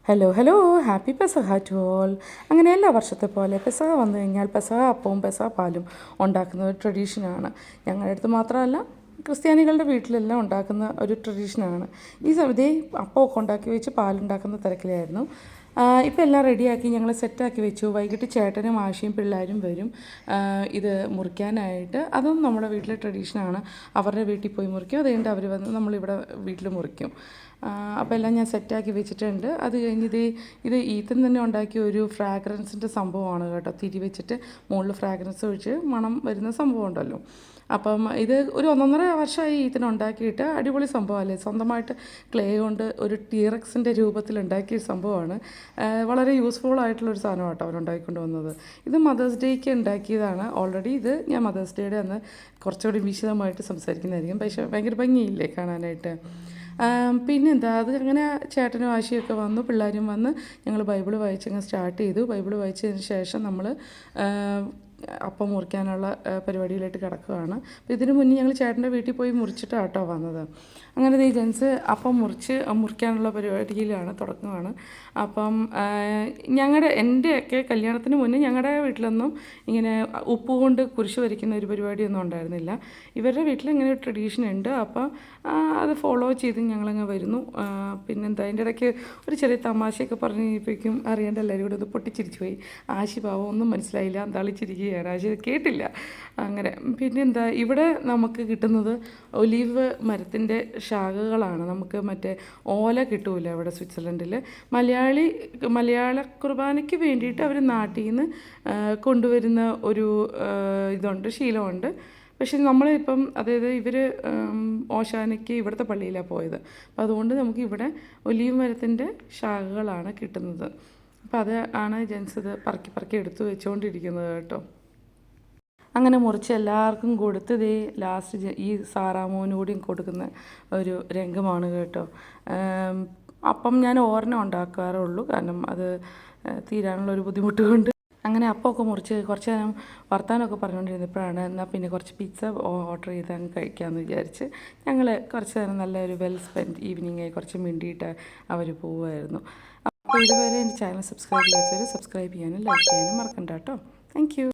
Hello hello happy Pesaha to all. അങ്ങനെ എല്ലാ വർഷത്തെ പോലെ പെസഹ വന്നു കഴിഞ്ഞാൽ പെസഹ അപ്പവും പെസഹ പാലും ഉണ്ടാക്കുന്ന ഒരു ട്രഡീഷനാണ്. ഞങ്ങളുടെ അടുത്ത് മാത്രമല്ല, ക്രിസ്ത്യാനികളുടെ വീട്ടിലെല്ലാം ഉണ്ടാക്കുന്ന ഒരു ട്രഡീഷനാണ്. ഈ സമയത്ത് അപ്പമൊക്കെ ഉണ്ടാക്കി വെച്ച് പാലുണ്ടാക്കുന്ന തിരക്കിലായിരുന്നു. ഇപ്പോൾ എല്ലാം റെഡിയാക്കി ഞങ്ങൾ സെറ്റാക്കി വെച്ചു. വൈകിട്ട് ചേട്ടനും ആശയും പിള്ളേരും വരും ഇത് മുറിക്കാനായിട്ട്. അതും നമ്മുടെ വീട്ടിലെ ട്രഡീഷനാണ്. അവരുടെ വീട്ടിൽ പോയി മുറിക്കും, അത് കഴിഞ്ഞിട്ട് അവർ വന്ന് നമ്മളിവിടെ വീട്ടിൽ മുറിക്കും. അപ്പോൾ എല്ലാം ഞാൻ സെറ്റാക്കി വെച്ചിട്ടുണ്ട്. അത് കഴിഞ്ഞ് ഇത് ഈത്തൻ തന്നെ ഉണ്ടാക്കിയ ഒരു ഫ്രാഗ്രൻസിൻ്റെ സംഭവമാണ് കേട്ടോ. തിരി വെച്ചിട്ട് മുകളിൽ ഫ്രാഗ്രൻസ് ഒഴിച്ച് മണം വരുന്ന സംഭവം ഉണ്ടല്ലോ. അപ്പം ഇത് ഒരു 1.5 വർഷമായി ഈത്തൻ ഉണ്ടാക്കിയിട്ട്. അടിപൊളി സംഭവമല്ലേ. സ്വന്തമായിട്ട് ക്ലേ കൊണ്ട് ഒരു ടീറക്സിൻ്റെ രൂപത്തിൽ ഉണ്ടാക്കിയ സംഭവമാണ്. വളരെ യൂസ്ഫുൾ ആയിട്ടുള്ളൊരു സാധനം കേട്ടോ അവർ ഉണ്ടാക്കിക്കൊണ്ട് വന്നത്. ഇത് മദേഴ്സ് ഡേക്ക് ഉണ്ടാക്കിയതാണ്. ഓൾറെഡി ഇത് ഞാൻ മദേഴ്സ് ഡേയുടെ അന്ന് കുറച്ചുകൂടി വിശദമായിട്ട് സംസാരിക്കുന്നതായിരിക്കും. പക്ഷേ ഭയങ്കര ഭംഗിയില്ലേ കാണാനായിട്ട്. പിന്നെന്താ, അത് അങ്ങനെ ചേട്ടനും ആശയൊക്കെ വന്നു, പിള്ളേരും വന്ന് ഞങ്ങൾ ബൈബിൾ വായിച്ചങ്ങ് സ്റ്റാർട്ട് ചെയ്തു. ബൈബിൾ വായിച്ചതിന് ശേഷം നമ്മൾ അപ്പം മുറിക്കാനുള്ള പരിപാടിയിലായിട്ട് കിടക്കുകയാണ്. അപ്പോൾ ഇതിന് മുന്നേ ഞങ്ങൾ ചേട്ടൻ്റെ വീട്ടിൽ പോയി മുറിച്ചിട്ടാണ് കേട്ടോ വന്നത്. അങ്ങനെ ഈ ജെൻസ് അപ്പം മുറിക്കാനുള്ള പരിപാടിയിലാണ്, തുടക്കമാണ്. അപ്പം എൻ്റെയൊക്കെ കല്യാണത്തിന് മുന്നേ ഞങ്ങളുടെ വീട്ടിലൊന്നും ഇങ്ങനെ ഉപ്പ് കൊണ്ട് കുരിശ് വരയ്ക്കുന്ന ഒരു പരിപാടിയൊന്നും ഉണ്ടായിരുന്നില്ല. ഇവരുടെ വീട്ടിൽ ഇങ്ങനെ ഒരു ട്രഡീഷൻ ഉണ്ട്. അപ്പം അത് ഫോളോ ചെയ്ത് ഞങ്ങളങ്ങ് വരുന്നു. പിന്നെന്താ, അതിൻ്റെ ഇടയ്ക്ക് ഒരു ചെറിയ തമാശയൊക്കെ പറഞ്ഞ് കഴിഞ്ഞപ്പോഴേക്കും അറിയേണ്ട എല്ലാവരും കൂടെ ഒന്ന് പൊട്ടിച്ചിരിച്ചു പോയി. ആശി പാവം ഒന്നും മനസ്സിലായില്ല, അന്താളിച്ചിരിക്കുകയാണ്. ആശി കേട്ടില്ല. അങ്ങനെ പിന്നെന്താ, ഇവിടെ നമുക്ക് കിട്ടുന്നത് ഒലീവ് മരത്തിൻ്റെ ശാഖകളാണ്. നമുക്ക് മറ്റേ ഓല കിട്ടൂല ഇവിടെ സ്വിറ്റ്സർലൻഡിൽ. മലയാള കുർബാനയ്ക്ക് വേണ്ടിയിട്ട് അവർ നാട്ടിൽ നിന്ന് കൊണ്ടുവരുന്ന ഒരു ഇതുണ്ട്, ശീലമുണ്ട്. പക്ഷേ നമ്മളിപ്പം, അതായത് ഇവർ ഓശാനയ്ക്ക് ഇവിടുത്തെ പള്ളിയിലാണ് പോയത്. അപ്പോൾ അതുകൊണ്ട് നമുക്ക് ഇവിടെ ഒലീവ് മരത്തിൻ്റെ ശാഖകളാണ് കിട്ടുന്നത്. അപ്പോൾ അത് ആണ് ജെൻസ് ഇത് പറക്കി എടുത്ത് വെച്ചുകൊണ്ടിരിക്കുന്നത് കേട്ടോ. അങ്ങനെ മുറിച്ച് എല്ലാവർക്കും കൊടുത്ത് ലാസ്റ്റ് ഈ സാറാമോന് കൂടിയും കൊടുക്കുന്ന ഒരു രംഗമാണ് കേട്ടോ. അപ്പം ഞാൻ ഓരെണ്ണം ഉണ്ടാക്കാറുള്ളൂ, കാരണം അത് തീരാനുള്ള ഒരു ബുദ്ധിമുട്ട് കൊണ്ട്. അങ്ങനെ അപ്പമൊക്കെ മുറിച്ച് കുറച്ച് നേരം വർത്താനമൊക്കെ പറഞ്ഞുകൊണ്ടിരുന്നപ്പോഴാണ് എന്നാൽ പിന്നെ കുറച്ച് പിസ്സ ഓർഡർ ചെയ്ത് അങ്ങ് കഴിക്കാമെന്ന് വിചാരിച്ച് ഞങ്ങൾ കുറച്ച് നേരം നല്ലൊരു വെൽ സ്പെൻഡ് ഈവനിങ് കുറച്ച് മിണ്ടിയിട്ട് അവർ പോവുമായിരുന്നു. അപ്പോൾ ഇതുവരെ എൻ്റെ ചാനൽ സബ്സ്ക്രൈബ് ചെയ്യാത്തവർ സബ്സ്ക്രൈബ് ചെയ്യാനും ലൈക്ക് ചെയ്യാനും മറക്കണ്ട കേട്ടോ. Thank you.